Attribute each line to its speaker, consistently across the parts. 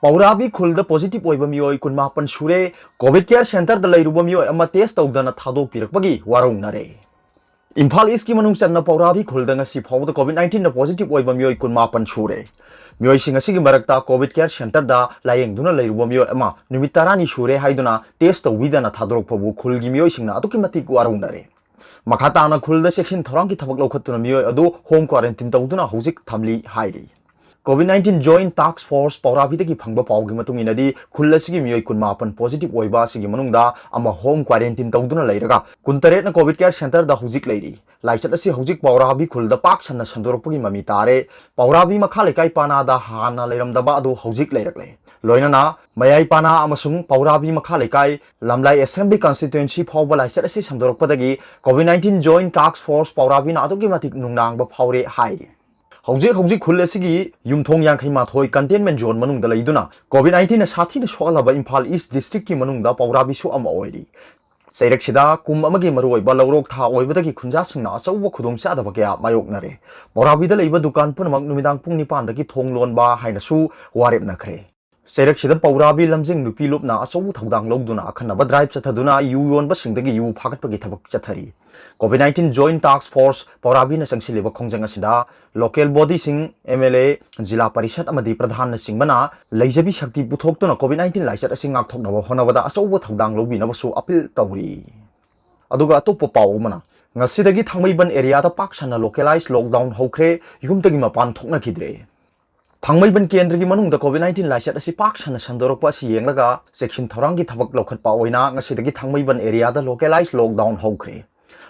Speaker 1: Paurabi khulda positive oiba mioi kunmapan shure COVID care center da leiruba mioi ama test tawdana thadok pirakpagi warong nare. Imphal East ki manung channa Paurabi khulda ngasi phawda COVID-19 na positive oiba mioi kunmapan shure. Mioi singa sigi marakta COVID care center da layeng duna leiruba mioi ama numit tarani shure haiduna test tawidana thadok phabu khulgi mioi singna atuki matik warong nare. Makata ana khulda section thorang ki thabak lokhatuna mioi adu home quarantine tawduna hojik thamli hairi. COVID-19 Joint Task Force Paurabi ki phangba pawgi matung inadi khulla sigi mioi kunmapan positive oiba sigi manungda ama home quarantine tawduna leiraga kuntaret na COVID care center da hujik leiri laichat asi hujik Paurabi khulda pak sanna sandoropagi mami tare Paurabi makha lekai pana da hana leiramdaba adu hujik leirakle loinana mayai pana amasung Paurabi makha lekai lamlai assembly constituency phawba laichat asi sandoroppadagi COVID-19 Joint Task Force Paurabi na adugi matik nungnangba phawre hai Hojik khul asigi yumthong yangkhai mathoi containment zone manung da leiduna COVID-19 na sathi na swalaba Imphal East district ki manung da Paurabi su ama oiri Sairak sida kum amagi maroi ba lawrok tha oibada ki khunja singna achauba khudong cha da ba kya mayok nare Paurabi da leiba dukan punamak numidang pung nipan da ki thonglon ba haina su warep na khre Sairak sida Paurabi lamjing nupi lupna achau thodang logduna akhana ba drive chathaduna yu yon ba singdagi yu phagat pagi thabak chathari COVID-19 Joint Task Force Paurabi na sangsiliba khongjang asida local body sing MLA Jila Parishad amadi Pradhan na singbana leijabi shakti puthokto na COVID-19 laichat asing ngak thokna ba honawada achauba thodang lobi na basu appeal tawri aduga atopa paw mana ngasidagi thangmaiban area da paksana localized lockdown hokre yumtagi mapan thokna khidre Thangmaiban kendra gi manung da COVID-19 laichat asi paksana sandoroppa si yenglaga section thorangi thabak lokhat pa oina ngasidagi thangmaiban area da localized lockdown hokre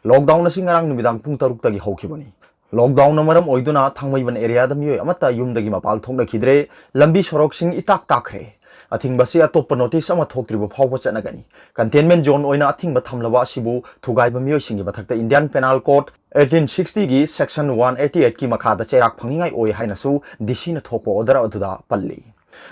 Speaker 1: Lockdown na singarang numidang pung taruk tagi hokibani Lockdown na maram oiduna thangmaiban area da mioi amata yumdagi mapal thokna khidre lambi sorok sing itak takre athing basi atop notice ama thoktribo phawba chanagani containment zone oina athing ba thamlaba sibu thugai ba mioi singi bathakta Indian Penal Code 1860 gi section 188 ki makha da cherak phangingai oi haina su DC na thokpo order aduda palli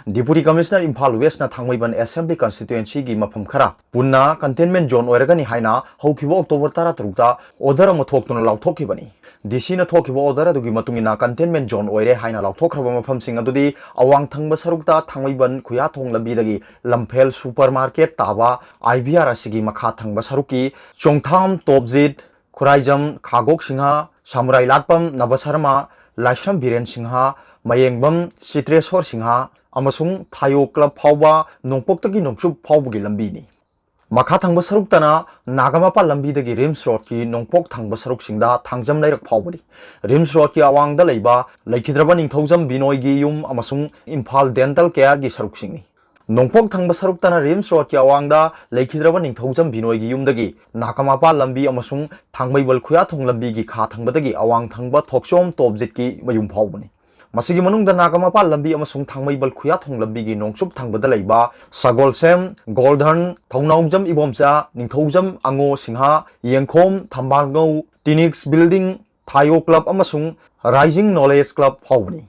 Speaker 1: Deputy Commissioner Imphal West na Thangmaiban Assembly Constituency gi mafam khara punna containment zone oiragani haina haukibo October 13 ta order ama thoktuna lauthokibani DC na thokibo order adugi matungina containment zone oire haina lauthokhraba mafam sing adudi awang thangba sarukta Thangmaiban khuya thong lambi dagi Lamphel supermarket taba IBR asigi makha thangba saruki Chongtham Topjit Khuraijam Khagok Singha Samurai Latpam Nabasarma Laisham Biren Singha Mayengbam Sitreswar Singha amasung Thayo Club phawba nongpoktagi nongchup phawbugi lambi ni makha thangba saruk tana nagamapa lambi dagi Rims Road ki nongpok thangba saruk singda thangjam lairak phawbani Rims Road ki awang da leiba laikhidraba ningthaujam Binoi gi yum amasung Imphal Dental Care gi saruk singni nongpok thangba saruk tana Rims Road ki awang da laikhidraba ningthaujam Binoi gi yum dagi nagamapa lambi amasung thangmaibal khuya thong lambi gi kha thangba dagi awang thangba Thoksom Topjit ki mayum phawbani Masigi manung da nagamapa lambi amasung thangmaibal khuya thong lambi gi nongchup thangbada leiba Sagolsem Golden Thongnaumjam Ibomcha Ningthaujam Ango Singha Yengkhom Thambalngau Tinix Building Thayo Club amasung Rising Knowledge Club phawni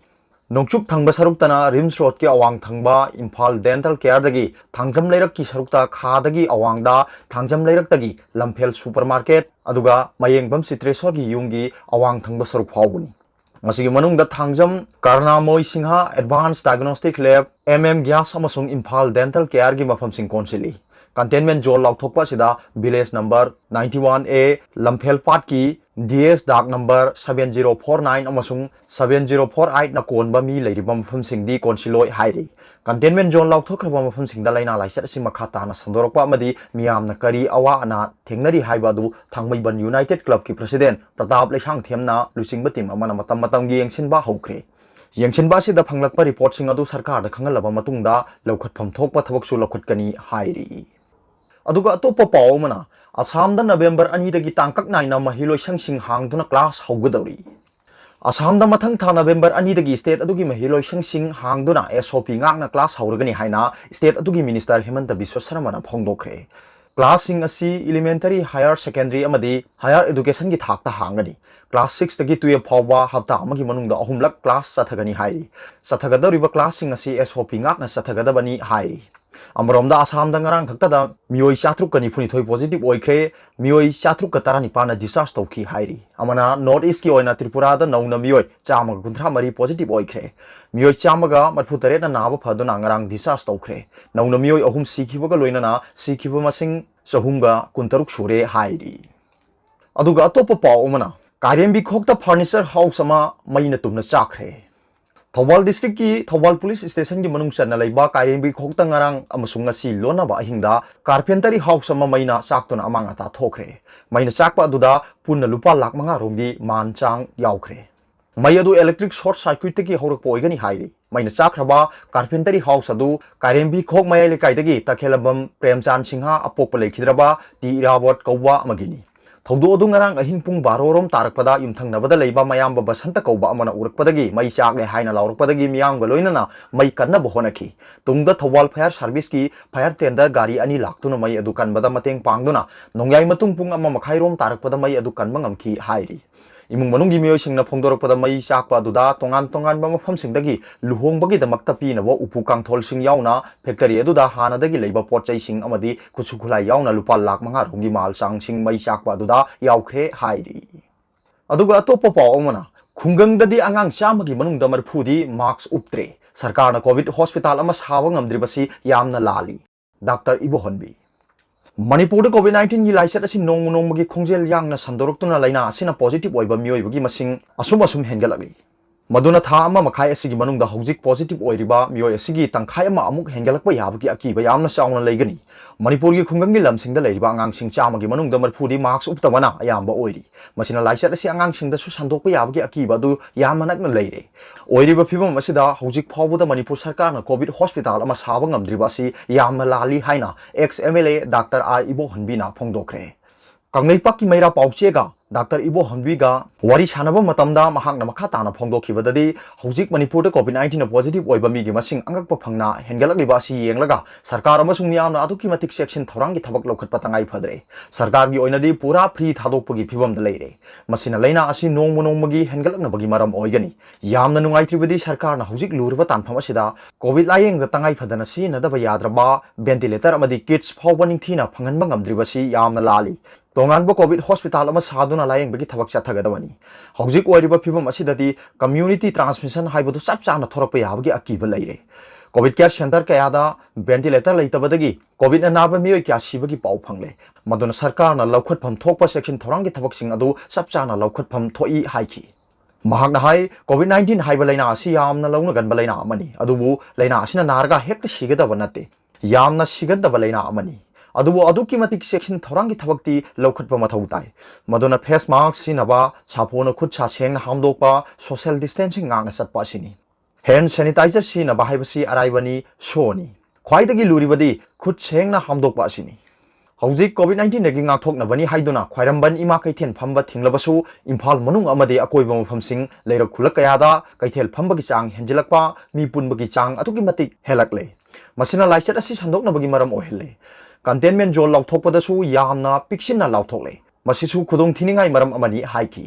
Speaker 1: nongchup thangba saruktana Rims Road ki awang thangba Imphal Dental Care dagi thangjam leirak ki sarukta kha dagi awang da thangjam leirak dagi Lamphel Supermarket aduga Mayengbam Sitreswar gi yumgi awang thangba saruk phawbuni Masigi manung da thangjam Karnamoi Singha Advanced Diagnostic Lab Gyas amasung Imphal Dental Care gi mafam sing konsili containment zone lauthokpa sida village number 91A Lamphel Pat ki DS dark number 7049 amasung 7048 na konba mi leiriba mafam sing di konsiloi hairi containment zone lauthokraba mafam sing da laina laisat si makhata na sandorokpa amadi miyam na kari awa ana thengnari haiba du Thangmaiban United Club ki president Pratap Leisang Themna lusingba tim amana matam matam gi yengsinba hokre yengsinba sida phanglakpa report sing adu sarkar da khangalaba matungda laukhatpham thokpa thabak su laukhatkani hairi aduga atopa paw mana Assam da November 2 dagi tangkak naina mahiloi sangsing hangduna class haugadawri Assam da mathang tha November 2 dagi state adugi mahiloi sangsing hangduna SOP ngakna class hauragani haina state adugi minister Hemanta Biswa Sarma na phongdokre class sing asi elementary higher secondary amadi higher education gi thakta hangani class 6 dagi 12 phawba hafta amagi manungda ahumlak class sathagani hairi sathagadariba class sing asi SOP ngakna sathagadabani hairi अमरोमदा Assam दंगरांग खक्तदा मियोई चात्रुक कनी फुनिथोई positive ओइख्रे मियोई चात्रुक कतारा निपाना discharge तौखी हाइरी अमना north east की ओइना त्रिपुरा दा नौना मियोई चामग गुंथ्रा मरी positive ओइख्रे मियोई चामगा मरफुतरे ना नाब फदोना ngarang discharge तौख्रे नौना मियोई अहुम सिखिबगा लोइनाना सिखिबा मसिंग चहुमगा कुंतरुक सुरे हाइरी अदुगा अतोप पाव अमना कारेंबी खोक्ता furniture house अमा मईना तुमना चाख्रे Thoubal district की थौबाल पुलिस स्टेशन की मनुंग चन्ना लेबा कायरेंबी खोक्ता ngarang अमसुंग ngasi लोनाबा अहिंगदा कारपेंटरी हाउस अमा मईना चाक्तुना अमांग अता थोख्रे मईना चाकपा अदुदा पुन्ना लुपा लाख मंगा रोंगी मान चांग यावख्रे मई अदु इलेक्ट्रिक शॉर्ट सर्किट की हौरक पोइगनी हाइरी मईना चाख्रबा कारपेंटरी हाउस अदु कायरेंबी खोक मयाई लेकाइदगी तखेलबम प्रेमचांद सिंहा अपोप लेखिद्रबा टी इरावत कौवा अमगिनी थौदो अदु ngarang अहिंग पुंग बारोरोम तारकपदा युमथंगनबदा लेबा मयाम बसंत कौबा अमना उरकपदगी मई चाकले हाइना लाउरकपदगी मियाम गलोइनना मई कन्ना बहोनकी तुंगदा थौबाल फायर सर्विस की फायर टेंडर गाड़ी अनि लाक्तुना मई अदु कनबदा मतेंग पांगदुना नोंयाई मतुंग पुंग अमा मखाइरोम तारकपदा मई अदु कनबा ngamki हाइरी इमुंग मनुंगी मियोइसिंगना फोंदोरकपदा मई चाकपा अदुदा तोंगान तोंगान मफमसिंगदगी लुहोंबगी दमक्ता पीनबो उपु कांथोलसिंग यावना फैक्टरी अदुदा हानादगी लेबा पोटचैसिंग अमदी कुछुखुलाई यावना लुपा लाख मंगा रोंगी माल चांगसिंग मई चाकपा अदुदा यावख्रे हाइरी अदुगा अतोप पाव अमना खुंगंगददी आंगांग चामगी मनुंगदा मरफुदी मास्क उपत्रे सरकारना कोविड हॉस्पिटल अमा सावा ngamdribasi यामना लाली डॉक्टर इबोहनबी मणिपुर कोविड 19 की लाइसेट असी नोंग नोंग की खोंजेल यांगना संदोरक्तुना लाइना असिना पॉजिटिव ओइबा मियोइबगी मसिंग असुम असुम हेंगलगली मदुना था अमा मखाई असिगी मनुंगदा हौजिक पॉजिटिव ओइरिबा मियोइ असिगी तंखाई अमा अमुक हेंगलकपा याबगी अकीबा यामना चावना लेगनी मणिपुर की खुंगंगी लमसिंगदा लेरिबा आंगांगसिंग चामगी मनुंगदा मरफुदी मास्क उपतबना अयामबा ओइरी मसिना लाइसेट असी आंगांगसिंगदा सु संदोकपा याबगी अकीबा दु यामना नकना लेरे ओइरिबा फिबम असिदा हौजिक फावबदा मणिपुर सरकारना कोविड हॉस्पिटल अमा साबा ngamdriba asi यामना लाली हाइना एक्स एमएलए डॉक्टर आई इबोहनबीना फोंदोखरे कंगलेपाकी मैरा पाउचेगा डॉक्टर इबोहनबीगा वारी सानबा मतमदा महांगना मखा ताना फोंदोखिबददी हौजिक मणिपुर कोविड 19 पॉजिटिव ओइबा मिगी मसिंग अंगकपा फंगना हेंगलकलिबा असि येंगलगा सरकार अमसुंग मियामना अदुकी मतिक सेक्शन थौरांगी थबक लौखटपा तंगाई फदरे सरकार की ओइनदी पूरा फ्री थादोकपगी फिबमदा लेरे मसिना लेना असि नोंग नोंगमगी हेंगलकनबगी मरम ओइगनी यामना नुंगाइत्रिबदी सरकारना हौजिक लुरबा तानफम असिदा कोविड लायेंगदा तंगाई फदना सिनदबा याद्रबा वेंटिलेटर अमदी किट्स फावबा निंगथीना फंगनबा ngamdribasi यामना लाली तोंगानबो कोविड हॉस्पिटल अमा सादुना लायेंगबगी थबक चथगदबनी हौजिक ओइरिबा फिबम असिददी कम्युनिटी ट्रांसमिशन हाइबदु चप चाना थोरपा याबगी अकीबा लेरे कोविड केयर सेंटर कयादा वेंटिलेटर लेतबदगी कोविड नाबा मियोइ क्या सिबगी पाउ फंगले मदुना सरकारना लौखटफम थोकपा सेक्शन थोरांगी थबकसिंग अदु चप चाना लौखटफम थोई हाइखी महागना हाई कोविड 19 हाइबा लैना असि यामना लौना गनबा लैना अमनी अदुबु लैना असिना नारगा हेक्ता सिगदबा नते यामना सिगदबा लैना अमनी अदुबु अदुकी मतिक सेक्शन थौरांगी थबक्ति लौखटपा मथौ ताई मदुना फेस मास्क सिनबा सापोना खुद सा सेंगना हामदोकपा सोशल डिस्टेंसिंग ngang चटपा सिनी हैंड सैनिटाइजर सिनबा हाइबसी अराइबनी सोनी ख्वाइदगी लुरिबदी खुद सेंगना हामदोकपा सिनी हौजिक Covid 19 दगी ngathoknabani haiduna khwairamban ima kaithel phamba thinglabasu imphal manung amade akoiba mafamsing leirak khulak kayada kaithel phambagi chang henjilakpa mi punbagi chang atuki matik helakle masina laichet asi sandoknabagi maram ohelle containment zone लाउथोकपदसु यामना पिक्सिना लाउथोकले मसिसु खुदोंग थिनिंगाई मरम अमनी हाइकी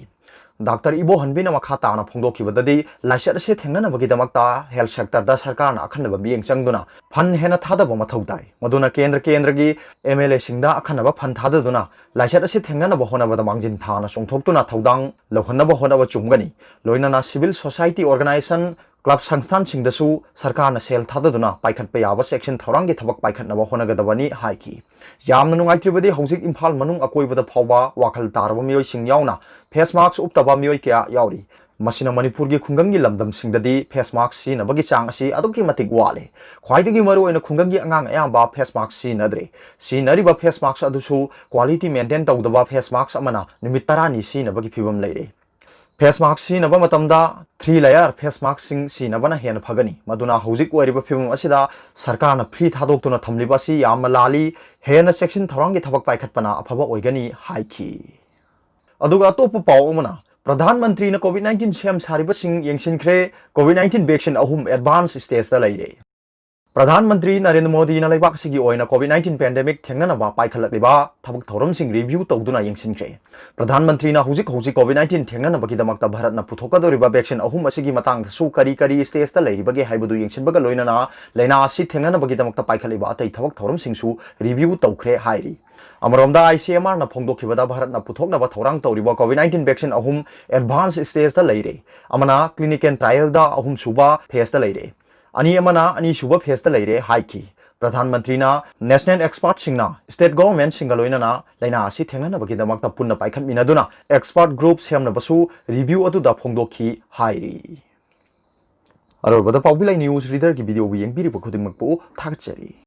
Speaker 1: doctor इबोहनबीना मखा ताना फोंदोखिबददी लाइसेट से थेंगनबगीदमक्ता हेल्थ सेक्टर दा सरकारना अखनबा मियेंग चंगदुना फन हेना थादब मथौ ताई मदुना केंद्र की एमएलए सिंगदा अखनबा फन थाददुना लाइसेट से थेंगनबा होनबदा मांगजिन थाना सोंगथोक्तुना थौदांग लौहनबा होनबा चुमगनी लोइनाना सिविल सोसाइटी ऑर्गेनाइजेशन क्लब संस्थान सिंगदसु सरकारना सेल थाददुना पाइखटपा याबा सेक्शन थौरांगी थबक पाइखटनबा होनगदबनी हाइकी यामना नुंगाइत्रिबदी हौजिक इम्फाल मनुंग अकोइबदा फावबा वाखल तारबा मियोइ सिंग यावना फेस मास्क उपतबा मियोइ क्या यावरी मसिना मणिपुर की खुंगंगी लमदम सिंगददी फेस मास्क सिनबगी चांग असि अदुकी मतिक वाले ख्वाइदगी मरु ओइना खुंगंगी अंगांग अयाबा फेस मास्क सिनद्रे सिनरिबा फेस मास्क अदुसु क्वालिटी मेंटेन तौदबा फेस मास्क अमना निमित 10 नि सिनबगी फिबम लेरे फेस मास्क सिनबा मतमदा 3 लेयर फेस मास्क सिंग सिनबना हेन फगनी मदुना हौजिक ओइरिबा फिबम असिदा सरकारना फ्री थादोक्तुना थमलिबासी याम लाली हेन सेक्शन थौरांगी थबक पाइखटपना अफबा ओइगनी हाइखी अदुगा अतोप पाव अमना प्रधानमंत्री ने कोविड 19 सेम सारिबा सिंग येंगसिनख्रे कोविड 19 वैक्सीन अहुम एडवांस स्टेज दा लैरे प्रधानमंत्री नरेंद्र मोदी लेबाक कोविड-19 पेंडेमिक थेंगनबा पाइखलबा थबक थौरमसिंग रिव्यू तौदुना यंगसिनख्रे प्रधानमंत्री हौजिक कोविड-19 थेंगनबगीदमक्ता भारतना पुथोकदोरिबा वैक्सीन अहुम असिगी मतंगसु करी स्टेजता लेरिबगे हाइबदु यंगसिनबगा लोइनना लैना असि थेंगनबगीदमक्ता पाइखलबा अतै थबक थौरमसिंगसु रिव्यू तौख्रे हाइरि अमरोमदा आईसीएमआर ना फोंदोखिबदा भारतना पुथोकनबा थौरांग तौरिबा कोविड-19 वैक्सीन अहुम एडवांस स्टेजता लेरे अमना क्लिनिकल ट्रायल दा अहुम सुबा फेजता लेरे अनि अमना अनि सुबा फेजता लेरे हाइकी प्रधानमंत्री नेशनल एक्सपर्ट सिंगना स्टेट गवर्नमेंट सिंगा लोइनना लैना असि थेंगनबगीदमक्ता पुन्ना पाइखमिनादुना एक्सपर्ट ग्रुप सेमनबसु रिव्यू अदुदा फोंदोखि हाइरि अरोबदा पाउबिलाई न्यूज रीडर की वीडियो येंगबिरिबा खुदिंगमकपु थागचरी।